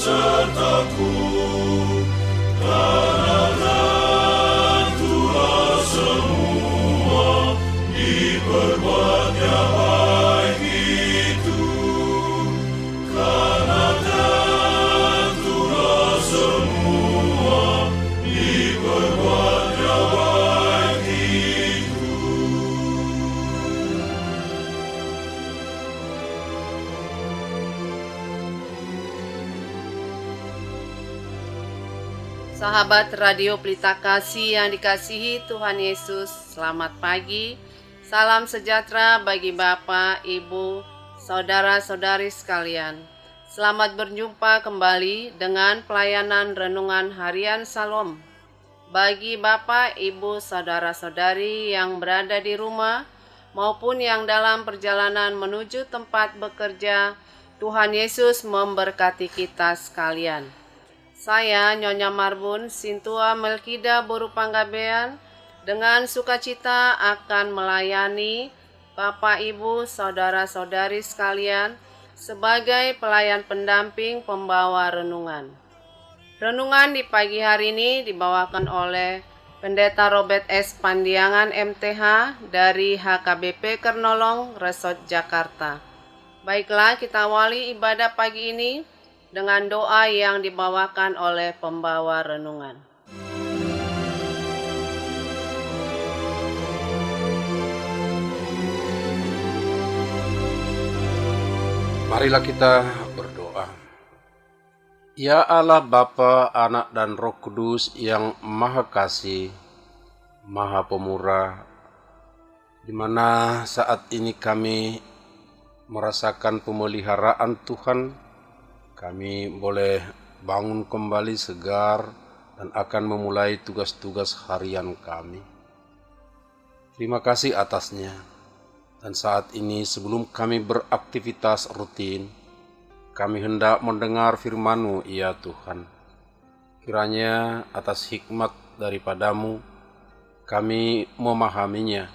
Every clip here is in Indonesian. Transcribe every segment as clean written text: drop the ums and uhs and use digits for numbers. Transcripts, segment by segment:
sertaku, karena Tuhan semua diperbuatnya baik itu, karena Tuhan semua diperbuatnya baik itu. Sahabat Radio Pelita Kasih yang dikasihi Tuhan Yesus, selamat pagi. Salam sejahtera bagi Bapak, Ibu, saudara-saudari sekalian. Selamat berjumpa kembali dengan pelayanan Renungan Harian Salom. Bagi Bapak, Ibu, saudara-saudari yang berada di rumah maupun yang dalam perjalanan menuju tempat bekerja, Tuhan Yesus memberkati kita sekalian. Saya Nyonya Marbun Sintua Melkida Boru Panggabean dengan sukacita akan melayani Bapak, Ibu, saudara-saudari sekalian sebagai pelayan pendamping pembawa renungan. Renungan di pagi hari ini dibawakan oleh Pendeta Robert S. Pandiangan MTH dari HKBP Kernolong, Resort Jakarta. Baiklah, kita awali ibadah pagi ini dengan doa yang dibawakan oleh pembawa renungan. Marilah kita berdoa. Ya Allah Bapa, Anak dan Roh Kudus yang Maha Kasih, Maha Pemurah, di mana saat ini kami merasakan pemeliharaan Tuhan, kami boleh bangun kembali segar dan akan memulai tugas-tugas harian kami. Terima kasih atasnya. Dan saat ini sebelum kami beraktivitas rutin, kami hendak mendengar firman-Mu, ya Tuhan. Kiranya atas hikmat daripada-Mu, kami memahaminya,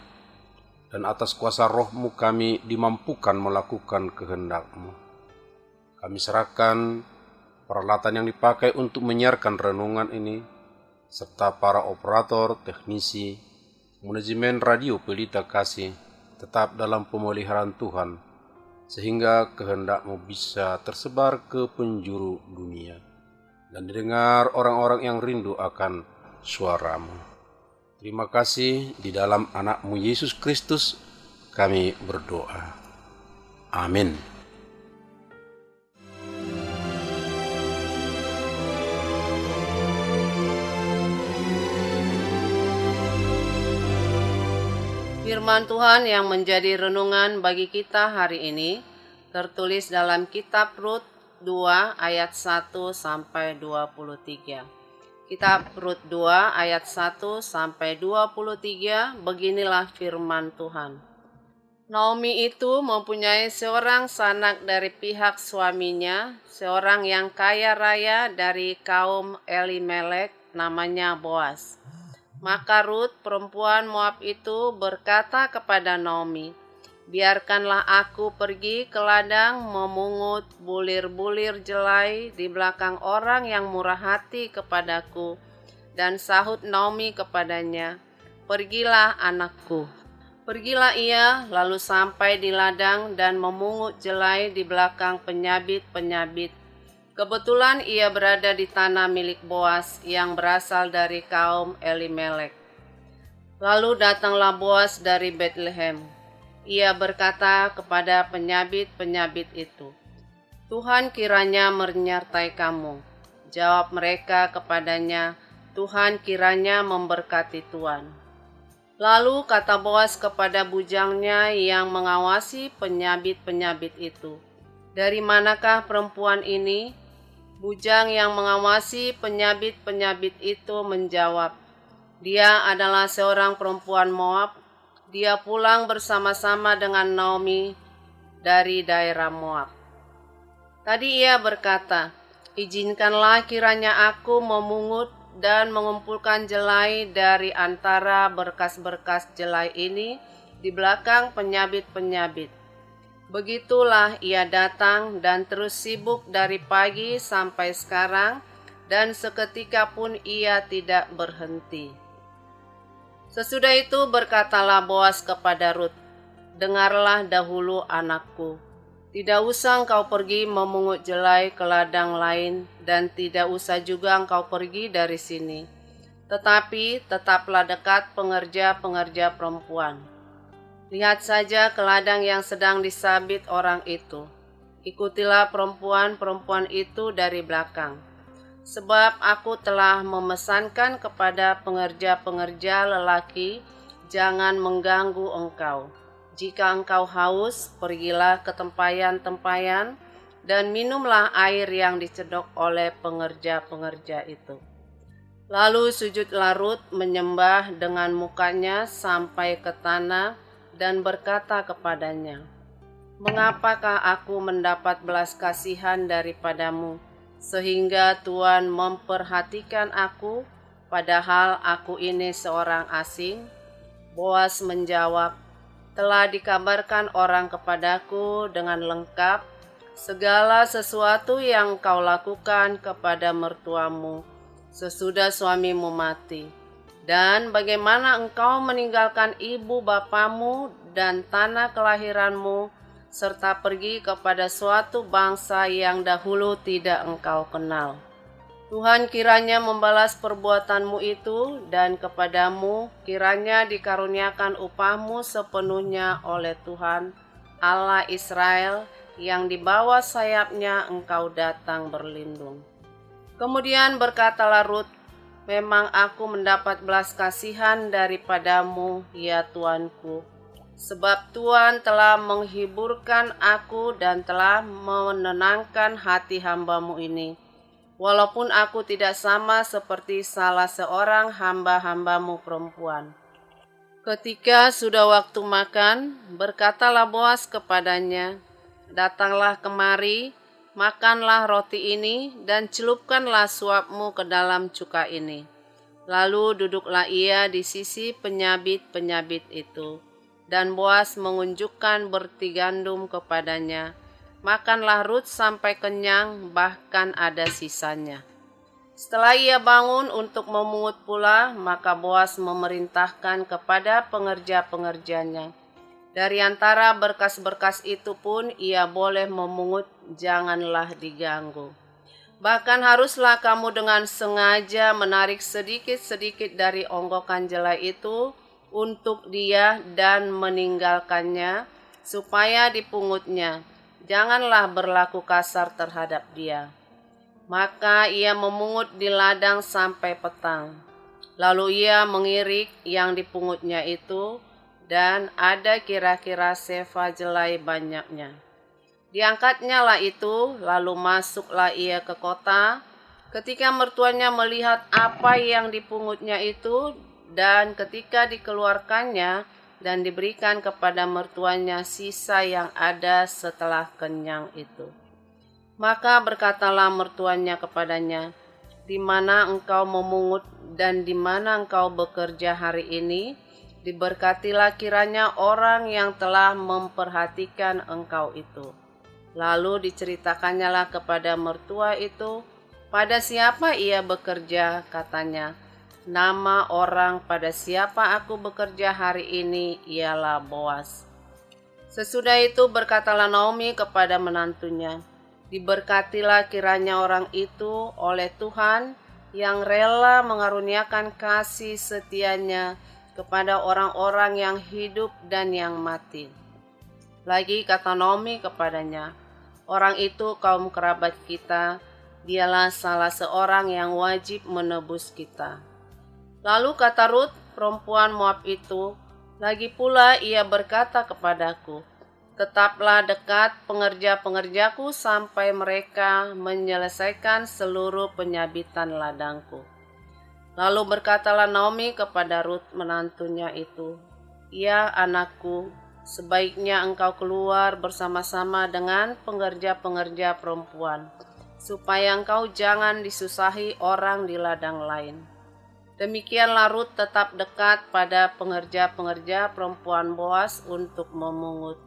dan atas kuasa Roh-Mu kami dimampukan melakukan kehendak-Mu. Kami serahkan peralatan yang dipakai untuk menyiarkan renungan ini, serta para operator, teknisi, manajemen Radio Pelita Kasih, tetap dalam pemeliharaan Tuhan, sehingga kehendak-Mu bisa tersebar ke penjuru dunia, dan didengar orang-orang yang rindu akan suara-Mu. Terima kasih, di dalam anak-Mu Yesus Kristus kami berdoa. Amin. Firman Tuhan yang menjadi renungan bagi kita hari ini tertulis dalam kitab Rut 2 ayat 1 sampai 23. Kitab Rut 2 ayat 1 sampai 23, beginilah firman Tuhan. Naomi itu mempunyai seorang sanak dari pihak suaminya, seorang yang kaya raya dari kaum Elimelek, namanya Boas. Maka Rut, perempuan Moab itu, berkata kepada Naomi, "Biarkanlah aku pergi ke ladang memungut bulir-bulir jelai di belakang orang yang murah hati kepadaku." Dan sahut Naomi kepadanya, "Pergilah anakku." Pergilah ia, lalu sampai di ladang dan memungut jelai di belakang penyabit-penyabit. Kebetulan ia berada di tanah milik Boas yang berasal dari kaum Elimelek. Lalu datanglah Boas dari Betlehem. Ia berkata kepada penyabit-penyabit itu, "Tuhan kiranya menyertai kamu." Jawab mereka kepadanya, "Tuhan kiranya memberkati tuan." Lalu kata Boas kepada bujangnya yang mengawasi penyabit-penyabit itu, "Dari manakah perempuan ini?" Bujang yang mengawasi penyabit-penyabit itu menjawab, "Dia adalah seorang perempuan Moab. Dia pulang bersama-sama dengan Naomi dari daerah Moab." Tadi ia berkata, "Izinkanlah kiranya aku memungut dan mengumpulkan jelai dari antara berkas-berkas jelai ini di belakang penyabit-penyabit." Begitulah ia datang dan terus sibuk dari pagi sampai sekarang, dan seketika pun ia tidak berhenti. Sesudah itu berkatalah Boas kepada Rut, "Dengarlah dahulu anakku, tidak usah engkau pergi memungut jelai ke ladang lain, dan tidak usah juga engkau pergi dari sini. Tetapi tetaplah dekat pengerja-pengerja perempuan. Lihat saja ke ladang yang sedang disabit orang itu. Ikutilah perempuan-perempuan itu dari belakang. Sebab aku telah memesankan kepada pengerja-pengerja lelaki, jangan mengganggu engkau. Jika engkau haus, pergilah ke tempayan-tempayan dan minumlah air yang dicedok oleh pengerja-pengerja itu." Lalu sujudlah Rut menyembah dengan mukanya sampai ke tanah dan berkata kepadanya, "Mengapakah aku mendapat belas kasihan daripadamu, sehingga Tuhan memperhatikan aku, padahal aku ini seorang asing?" Boas menjawab, "Telah dikabarkan orang kepadaku dengan lengkap segala sesuatu yang kau lakukan kepada mertuamu sesudah suamimu mati, dan bagaimana engkau meninggalkan ibu bapamu dan tanah kelahiranmu, serta pergi kepada suatu bangsa yang dahulu tidak engkau kenal. Tuhan kiranya membalas perbuatanmu itu, dan kepadamu kiranya dikaruniakan upahmu sepenuhnya oleh Tuhan, Allah Israel, yang di bawah sayapnya engkau datang berlindung." Kemudian berkatalah Rut, "Memang aku mendapat belas kasihan daripadamu, ya Tuanku, sebab Tuhan telah menghiburkan aku dan telah menenangkan hati hamba-Mu ini, walaupun aku tidak sama seperti salah seorang hamba-hamba-Mu perempuan." Ketika sudah waktu makan, berkatalah Boas kepadanya, "Datanglah kemari, makanlah roti ini dan celupkanlah suapmu ke dalam cuka ini." Lalu duduklah ia di sisi penyabit-penyabit itu, dan Boas mengunjukkan berti gandum kepadanya. Makanlah Rut sampai kenyang, bahkan ada sisanya. Setelah ia bangun untuk memungut pula, maka Boas memerintahkan kepada pengerja-pengerjanya, "Dari antara berkas-berkas itu pun ia boleh memungut, janganlah diganggu. Bahkan haruslah kamu dengan sengaja menarik sedikit-sedikit dari onggokan jelai itu untuk dia dan meninggalkannya, supaya dipungutnya. Janganlah berlaku kasar terhadap dia." Maka ia memungut di ladang sampai petang. Lalu ia mengirik yang dipungutnya itu, dan ada kira-kira sefa jelai banyaknya. Diangkatnya lah itu, lalu masuklah ia ke kota. Ketika mertuanya melihat apa yang dipungutnya itu, dan ketika dikeluarkannya dan diberikan kepada mertuanya sisa yang ada setelah kenyang itu, maka berkatalah mertuanya kepadanya, "Di mana engkau memungut dan di mana engkau bekerja hari ini? Diberkatilah kiranya orang yang telah memperhatikan engkau itu." Lalu diceritakannya lah kepada mertua itu, "Pada siapa ia bekerja?" Katanya, "Nama orang pada siapa aku bekerja hari ini ialah Boas." Sesudah itu berkatalah Naomi kepada menantunya, "Diberkatilah kiranya orang itu oleh Tuhan yang rela mengaruniakan kasih setianya kepada orang-orang yang hidup dan yang mati." Lagi kata Naomi kepadanya, "Orang itu kaum kerabat kita, dialah salah seorang yang wajib menebus kita." Lalu kata Rut, perempuan Moab itu, "Lagi pula ia berkata kepadaku, tetaplah dekat pengerja-pengerjaku sampai mereka menyelesaikan seluruh penyabitan ladangku." Lalu berkatalah Naomi kepada Rut menantunya itu, "Ya anakku, sebaiknya engkau keluar bersama-sama dengan pengerja-pengerja perempuan, supaya engkau jangan disusahi orang di ladang lain." Demikianlah Rut tetap dekat pada pengerja-pengerja perempuan Boas untuk memungut.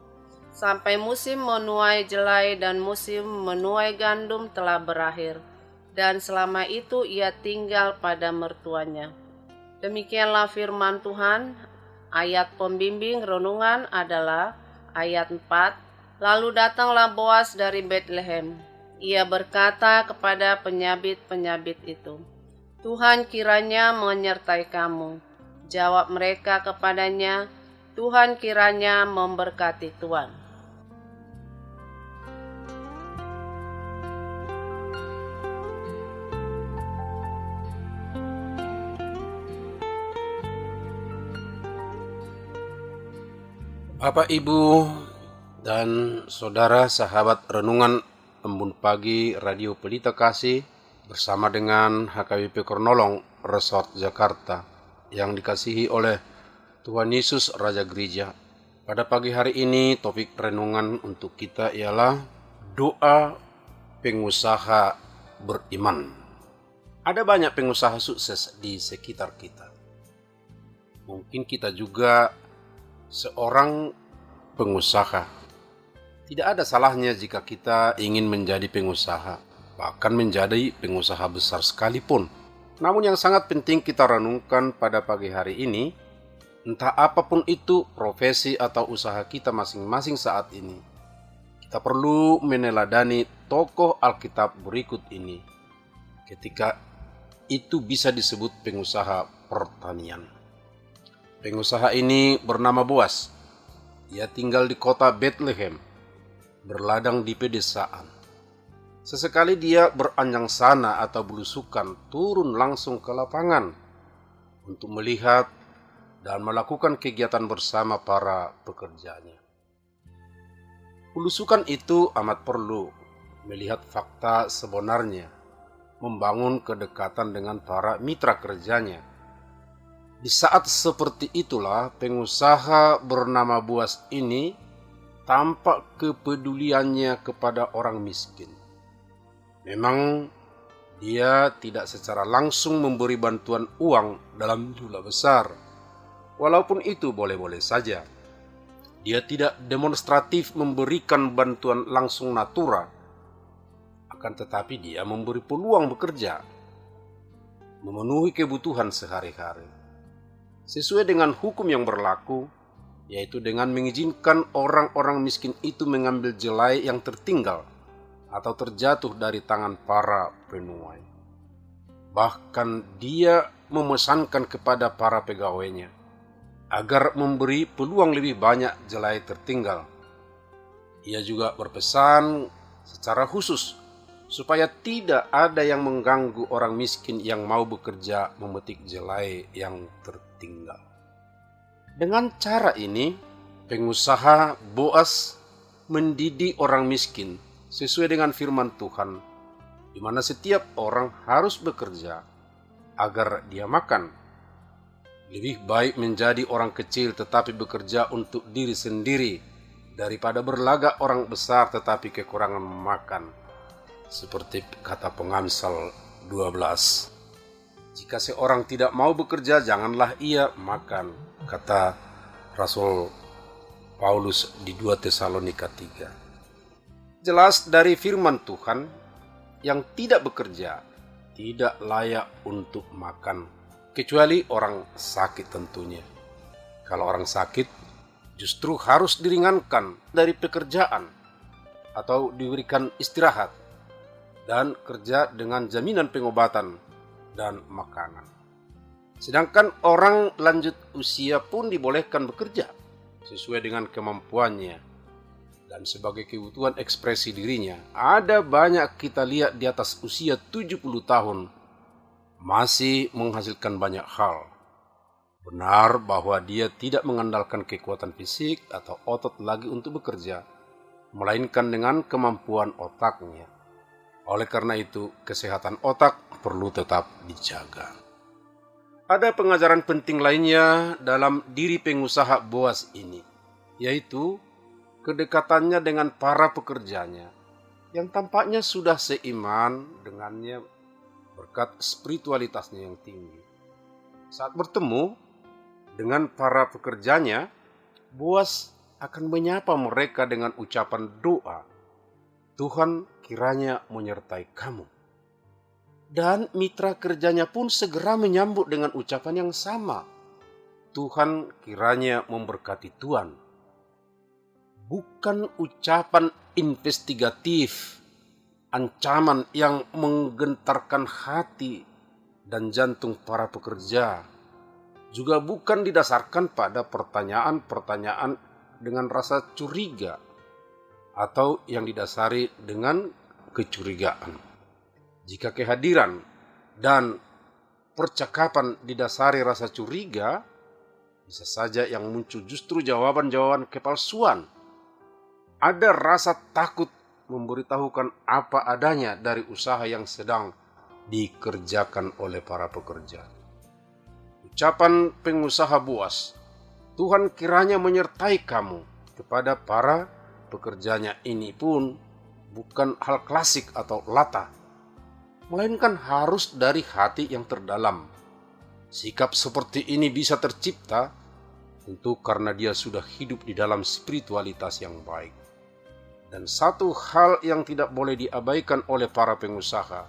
sampai musim menuai jelai dan musim menuai gandum telah berakhir, dan selama itu ia tinggal pada mertuanya. Demikianlah firman Tuhan. Ayat pembimbing renungan adalah ayat 4. Lalu datanglah Boas dari Betlehem. Ia berkata kepada penyabit-penyabit itu, "Tuhan kiranya menyertai kamu." Jawab mereka kepadanya, "Tuhan kiranya memberkati Tuan." Bapak, Ibu, dan Saudara sahabat renungan Embun Pagi Radio Pelita Kasih bersama dengan HKBP Kornolong Resort Jakarta yang dikasihi oleh Tuhan Yesus Raja Gereja. Pada pagi hari ini topik renungan untuk kita ialah doa pengusaha beriman. Ada banyak pengusaha sukses di sekitar kita. Mungkin kita juga seorang pengusaha. Tidak ada salahnya jika kita ingin menjadi pengusaha, bahkan menjadi pengusaha besar sekalipun. Namun yang sangat penting kita renungkan pada pagi hari ini, entah apapun itu profesi atau usaha kita masing-masing saat ini, kita perlu meneladani tokoh Alkitab berikut ini ketika itu bisa disebut pengusaha pertanian. Pengusaha ini bernama Boas. Ia tinggal di kota Bethlehem, berladang di pedesaan. Sesekali dia beranjang sana atau belusukan turun langsung ke lapangan untuk melihat dan melakukan kegiatan bersama para pekerjanya. Belusukan itu amat perlu melihat fakta sebenarnya, membangun kedekatan dengan para mitra kerjanya. Di saat seperti itulah pengusaha bernama Boas ini tampak kepeduliannya kepada orang miskin. Memang dia tidak secara langsung memberi bantuan uang dalam jumlah besar. Walaupun itu boleh-boleh saja. Dia tidak demonstratif memberikan bantuan langsung natura. Akan tetapi dia memberi peluang bekerja, memenuhi kebutuhan sehari-hari sesuai dengan hukum yang berlaku, yaitu dengan mengizinkan orang-orang miskin itu mengambil jelai yang tertinggal atau terjatuh dari tangan para penuai. Bahkan dia memesankan kepada para pegawainya agar memberi peluang lebih banyak jelai tertinggal. Ia juga berpesan secara khusus supaya tidak ada yang mengganggu orang miskin yang mau bekerja memetik jelai yang tertinggal. Dengan cara ini, pengusaha Boas mendidik orang miskin sesuai dengan firman Tuhan, di mana setiap orang harus bekerja agar dia makan. Lebih baik menjadi orang kecil tetapi bekerja untuk diri sendiri daripada berlagak orang besar tetapi kekurangan makan. Seperti kata Pengamsal 12. Jika seorang tidak mau bekerja, janganlah ia makan, kata Rasul Paulus di 2 Tesalonika 3. Jelas dari firman Tuhan, yang tidak bekerja tidak layak untuk makan, kecuali orang sakit tentunya. Kalau orang sakit justru harus diringankan dari pekerjaan atau diberikan istirahat dan kerja dengan jaminan pengobatan dan makanan. Sedangkan orang lanjut usia pun dibolehkan bekerja sesuai dengan kemampuannya dan sebagai kebutuhan ekspresi dirinya. Ada banyak kita lihat di atas usia 70 tahun masih menghasilkan banyak hal. Benar bahwa dia tidak mengandalkan kekuatan fisik atau otot lagi untuk bekerja, melainkan dengan kemampuan otaknya. Oleh karena itu, kesehatan otak perlu tetap dijaga. Ada pengajaran penting lainnya dalam diri pengusaha Boas ini, yaitu kedekatannya dengan para pekerjanya yang tampaknya sudah seiman dengannya berkat spiritualitasnya yang tinggi. Saat bertemu dengan para pekerjanya, Boas akan menyapa mereka dengan ucapan doa, "Tuhan kiranya menyertai kamu." Dan mitra kerjanya pun segera menyambut dengan ucapan yang sama, "Tuhan kiranya memberkati Tuan." Bukan ucapan investigatif, ancaman yang menggentarkan hati dan jantung para pekerja, juga bukan didasarkan pada pertanyaan-pertanyaan dengan rasa curiga atau yang didasari dengan kecurigaan. Jika kehadiran dan percakapan didasari rasa curiga, bisa saja yang muncul justru jawaban-jawaban kepalsuan. Ada rasa takut memberitahukan apa adanya dari usaha yang sedang dikerjakan oleh para pekerja. Ucapan pengusaha buas, "Tuhan kiranya menyertai kamu," kepada para pekerjanya ini pun bukan hal klasik atau latah, melainkan harus dari hati yang terdalam. Sikap seperti ini bisa tercipta tentu karena dia sudah hidup di dalam spiritualitas yang baik. Dan satu hal yang tidak boleh diabaikan oleh para pengusaha,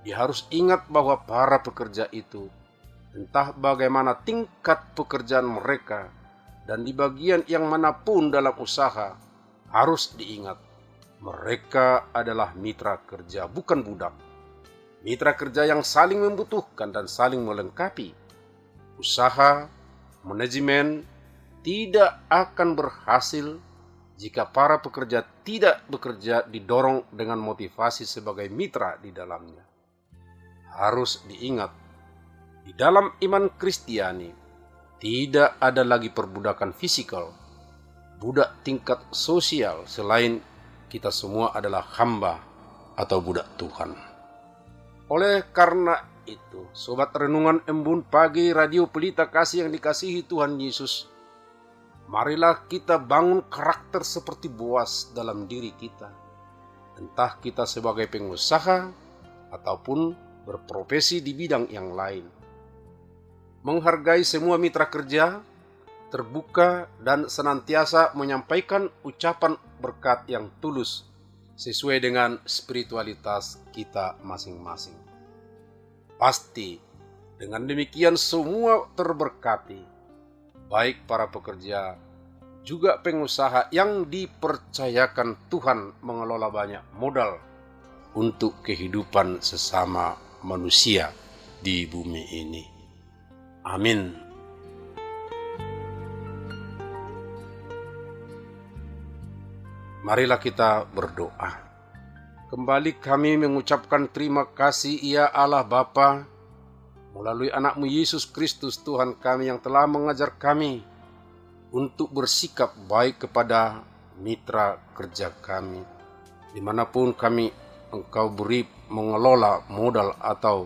dia harus ingat bahwa para pekerja itu, entah bagaimana tingkat pekerjaan mereka, dan di bagian yang manapun dalam usaha, harus diingat, mereka adalah mitra kerja, bukan budak. Mitra kerja yang saling membutuhkan dan saling melengkapi. Usaha, manajemen tidak akan berhasil jika para pekerja tidak bekerja didorong dengan motivasi sebagai mitra di dalamnya. Harus diingat, di dalam iman Kristiani tidak ada lagi perbudakan fisikal, budak tingkat sosial selain kita semua adalah hamba atau budak Tuhan. Oleh karena itu, sobat renungan Embun Pagi Radio Pelita Kasih yang dikasihi Tuhan Yesus, marilah kita bangun karakter seperti Boas dalam diri kita. Entah kita sebagai pengusaha ataupun berprofesi di bidang yang lain. Menghargai semua mitra kerja, terbuka dan senantiasa menyampaikan ucapan berkat yang tulus sesuai dengan spiritualitas kita masing-masing. Pasti dengan demikian semua terberkati, baik para pekerja, juga pengusaha yang dipercayakan Tuhan mengelola banyak modal untuk kehidupan sesama manusia di bumi ini. Amin. Marilah kita berdoa. Kembali kami mengucapkan terima kasih ya Allah Bapa, melalui anak-Mu Yesus Kristus Tuhan kami yang telah mengajar kami untuk bersikap baik kepada mitra kerja kami. Dimanapun kami Engkau beri mengelola modal atau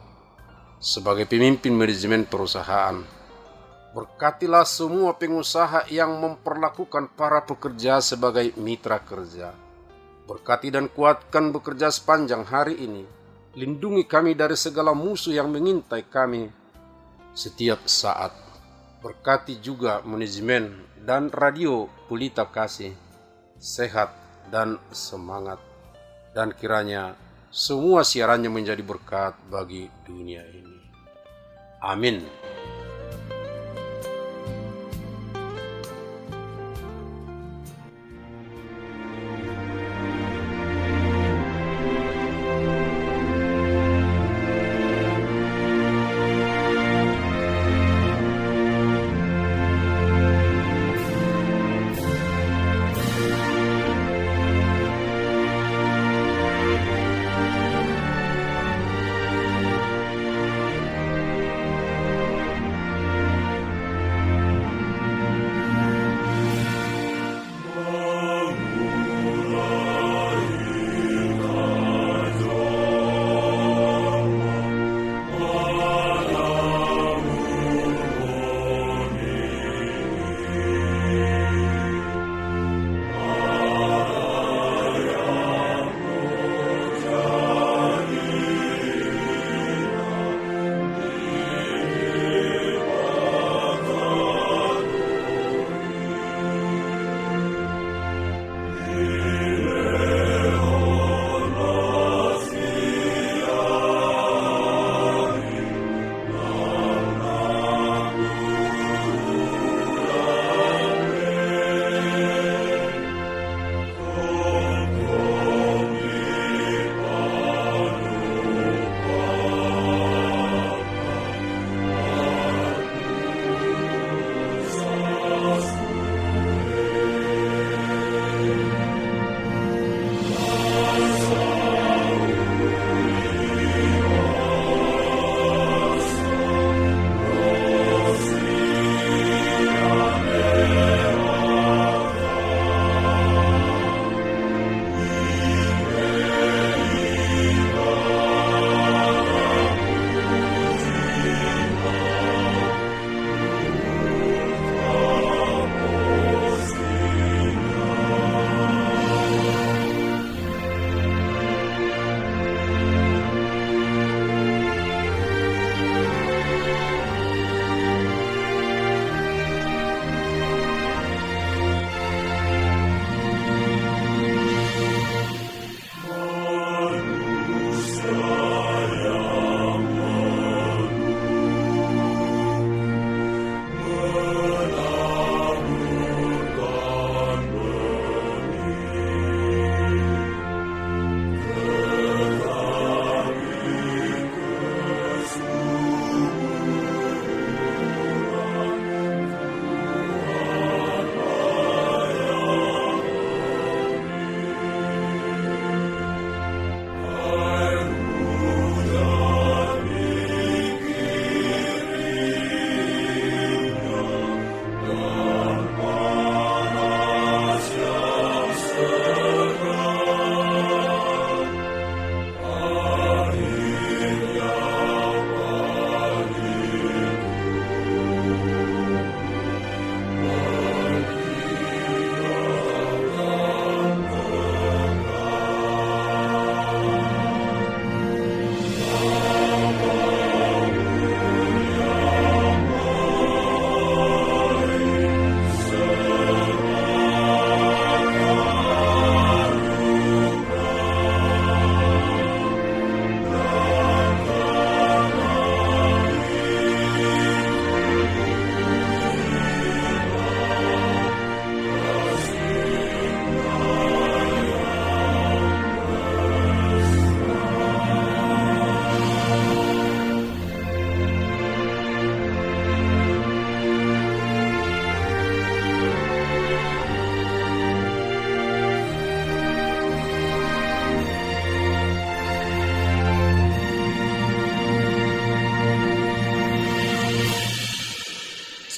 sebagai pemimpin manajemen perusahaan. Berkatilah semua pengusaha yang memperlakukan para pekerja sebagai mitra kerja. Berkati dan kuatkan bekerja sepanjang hari ini. Lindungi kami dari segala musuh yang mengintai kami setiap saat. Berkati juga manajemen dan radio Pelita Kasih, sehat dan semangat. Dan kiranya semua siarannya menjadi berkat bagi dunia ini. Amin.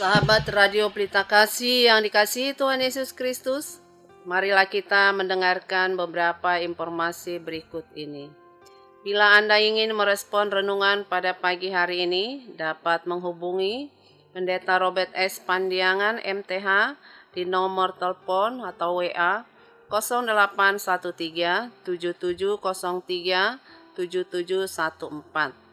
Sahabat Radio Pelita Kasih yang dikasihi Tuhan Yesus Kristus, marilah kita mendengarkan beberapa informasi berikut ini. Bila Anda ingin merespon renungan pada pagi hari ini, dapat menghubungi Pendeta Robert S. Pandiangan MTH di nomor telepon atau WA 0813 7703 7714.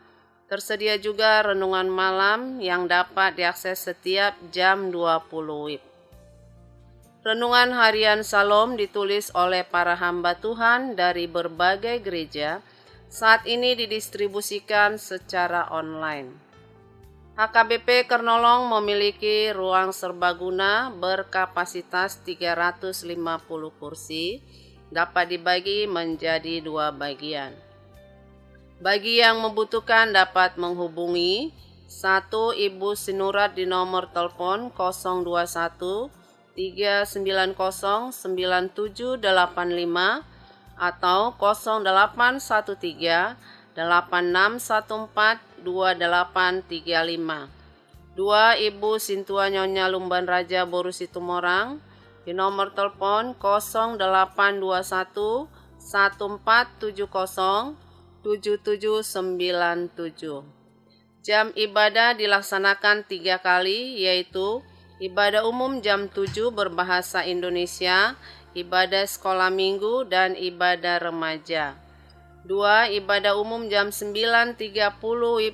Tersedia juga renungan malam yang dapat diakses setiap jam 20 WIB. Renungan harian Salom ditulis oleh para hamba Tuhan dari berbagai gereja, saat ini didistribusikan secara online. HKBP Kernolong memiliki ruang serbaguna berkapasitas 350 kursi, dapat dibagi menjadi 2 bagian. Bagi yang membutuhkan dapat menghubungi 1 Ibu Sinurat di nomor telepon 021 390 9785 atau 0813 8614 2835. 2 Ibu Sintua Nyonya Lumban Raja Boru Situmorang di nomor telepon 0821 1470 7797. Jam ibadah dilaksanakan 3 kali, yaitu ibadah umum jam 7 berbahasa Indonesia, ibadah sekolah minggu, dan ibadah remaja. 2. Ibadah umum jam 9.30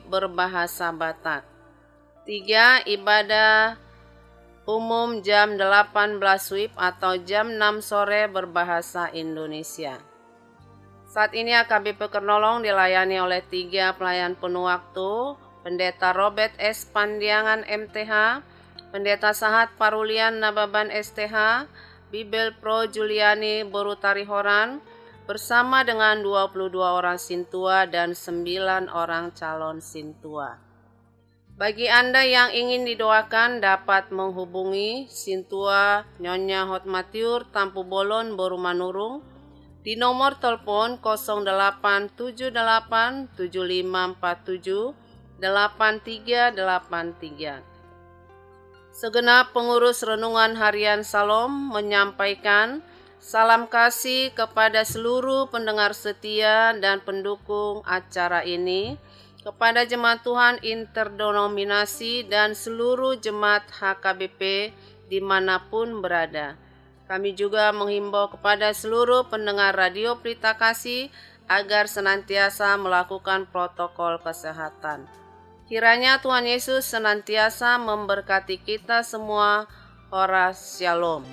berbahasa Batak. 3. Ibadah umum jam 18 WIB atau jam 6 sore berbahasa Indonesia. Saat ini HKBP Kernolong dilayani oleh 3 pelayan penuh waktu, Pendeta Robert S. Pandiangan MTH, Pendeta Sahat Parulian Nababan STH, Bibel Pro Juliani Borutari Horan, bersama dengan 22 orang sintua dan 9 orang calon sintua. Bagi Anda yang ingin didoakan dapat menghubungi Sintua Nyonya Hotmatiur Tampu Bolon Boru Manurung di nomor telepon 0878 7547 8383. Segenap pengurus renungan harian Salom menyampaikan salam kasih kepada seluruh pendengar setia dan pendukung acara ini, kepada jemaat Tuhan interdenominasi dan seluruh jemaat HKBP dimanapun berada. Kami juga menghimbau kepada seluruh pendengar Radio Pelita Kasih agar senantiasa melakukan protokol kesehatan. Kiranya Tuhan Yesus senantiasa memberkati kita semua. Ora Shalom.